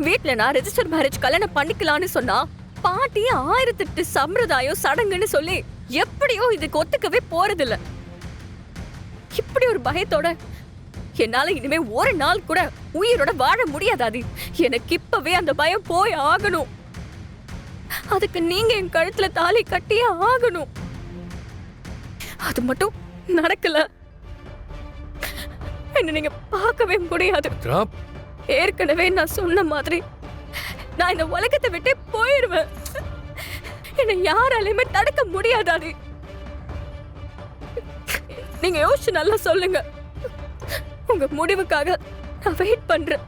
வீட்ல நான் register marriage கல்யாணம் பண்ணிக்கலாம்னு சொன்னா பாட்டி 1008 சம்பிரதாயம் சடங்குன்னு சொல்லி எப்படியோ இதுக்கு ஒத்துக்கவே போறதில்ல. இப்படி ஒரு பயத்தோட என்னால இனிமே ஒரு நாள் கூட உயிரோட வாழ முடியாதாதி. எனக்கு இப்பவே அந்த பயம் போய் ஆகணும். அதுக்கு நீங்க என் கழுத்துல தாலி கட்டியே ஆகணும். அது மட்டும் நடக்கல என்ன நீங்க பார்க்கவே முடியாது. ஏற்கனவே நான் சொன்ன மாதிரி நான் இந்த உலகத்தை விட்டே போயிடுவேன். என்னை யாராலையுமே தடுக்க முடியாதாது. நீங்க யோசிச்சு நல்லா சொல்லுங்க. உங்க முடிவுக்காக நான் வெயிட் பண்றேன்.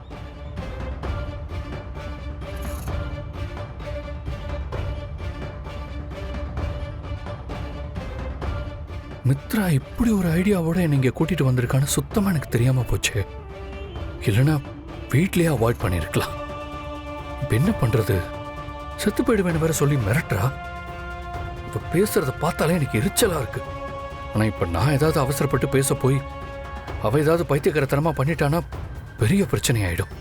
மித்ரா இப்படி ஒரு ஐடியாவோட என்னை கூட்டிட்டு வந்திருக்கான்னு சுத்தமா எனக்கு தெரியாம போச்சு. இல்லைன்னா வீட்லயே அவாய்ட் பண்ணிருக்கலாம். இப்ப என்ன பண்றது? செத்து போயிடுவேன்னு வேற சொல்லி மிரட்டுறா. இப்ப பேசுறத பார்த்தாலே எனக்கு எரிச்சலா இருக்கு. ஆனா இப்ப நான் ஏதாவது அவசரப்பட்டு பேச போய் அவ ஏதாவது பைத்தியக்காரத்தனமா பண்ணிட்டானா பெரிய பிரச்சனை ஆயிடும்.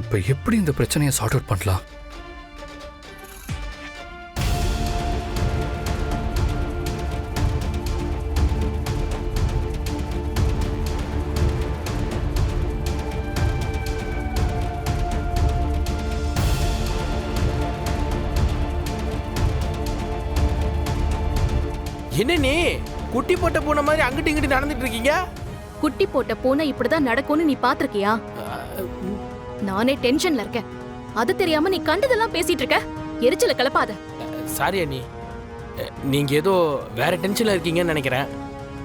இப்ப எப்படி இந்த பிரச்சனையை சார்ட் அவுட் பண்ணலாம்? என்ன நீ குட்டி போட்ட பூனை மாதிரி அங்கிட்டு இங்கிட்டு நடந்துட்டு இருக்கீங்க? குட்டி போட்ட பூனை இப்படிதான் நடக்கும்னு நீ பாத்திருக்கியா? நானே டென்ஷன்ல இருக்கேன். அது தெரியாம நீ கண்டதெல்லாம் பேசிட்டு இருக்க. எரிச்சல கலப்பாத. சாரி அண்ணி, நீங்க ஏதோ வேற டென்ஷன்ல இருக்கீங்கன்னு நினைக்கிறேன்.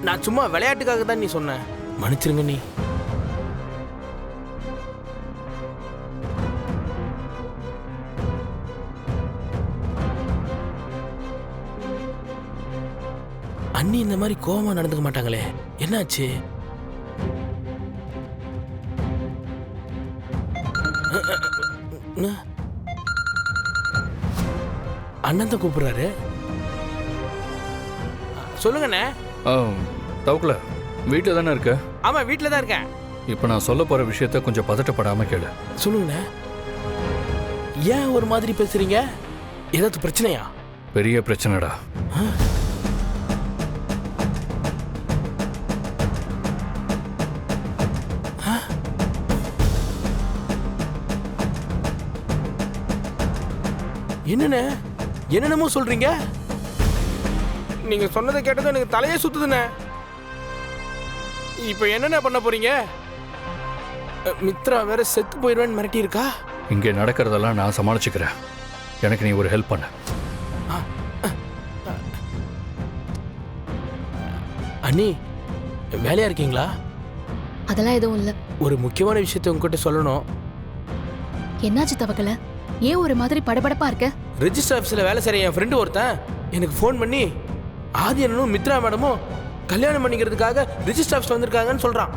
நான் சும்மா விளையாட்டுக்காக தான் நீ சொன்னேன். மன்னிச்சிருங்க நீ. அண்ணி இந்த மாதிரி கோவமா நடந்துக்க மாட்டாங்களே, என்னாச்சு? அண்ணன் தான் கூப்பிடுறாரு. சொல்லுங்கண்ணே. தவுக்கல வீட்டில் தானே இருக்க? ஆமா வீட்டில் தான் இருக்கேன். இப்போ நான் சொல்ல போற விஷயத்த கொஞ்சம் பதட்டப்படாம கேளு. சொல்லுங்கண்ணே. ஏன் ஒரு மாதிரி பேசுறீங்க? ஏதாவது பிரச்சனையா? பெரிய பிரச்சனைடா. என்னண்ணே என்னென்னமோ சொல்றீங்க? நீங்க சொன்னதை கேட்டதும் எனக்கு தலையே சுத்துதுண்ணே. இப்போ என்னென்ன பண்ண போறீங்க? மித்ரா வேற செத்து போயிடுவேன்னு மிரட்டி இருக்கா. இங்கே நடக்கிறதெல்லாம் நான் சமாளிச்சுக்கிறேன். எனக்கு நீ ஒரு ஹெல்ப் பண்ண. அண்ணி வேலையா இருக்கீங்களா? அதெல்லாம் எதுவும் இல்ல. ஒரு முக்கியமான விஷயத்தை உங்ககிட்ட சொல்லணும். என்னாச்சு தவக்கல? ஏன் ஒரு மாதிரி படபடப்பா இருக்க? ரெஜிஸ்டர் ஆஃபீஸில் வேலை செய்கிற என் ஃப்ரெண்டு ஒருத்தன் எனக்கு ஃபோன் பண்ணி ஆதி அண்ணனும் மித்ரா மேடமும் கல்யாணம் பண்ணிக்கிறதுக்காக ரெஜிஸ்டர் ஆஃபீஸ் வந்திருக்காங்கன்னு சொல்கிறான்.